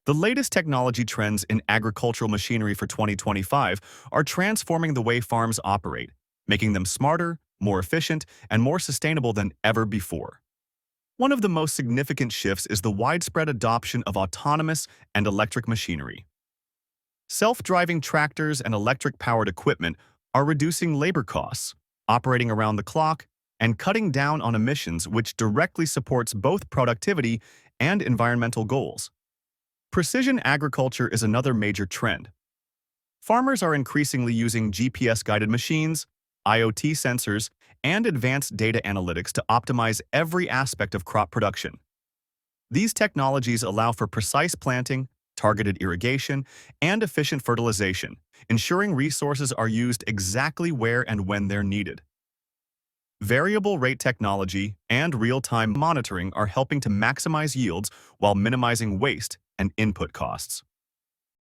The latest technology trends in agricultural machinery for 2025 are transforming the way farms operate, making them smarter, more efficient, and more sustainable than ever before. One of the most significant shifts is the widespread adoption of autonomous and electric machinery. Self-driving tractors and electric-powered equipment are reducing labor costs, operating around the clock, and cutting down on emissions, which directly supports both productivity and environmental goals. Precision agriculture is another major trend. Farmers are increasingly using GPS-guided machines, IoT sensors, and advanced data analytics to optimize every aspect of crop production. These technologies allow for precise planting, targeted irrigation, and efficient fertilization, ensuring resources are used exactly where and when they're needed. Variable rate technology and real-time monitoring are helping to maximize yields while minimizing waste and input costs.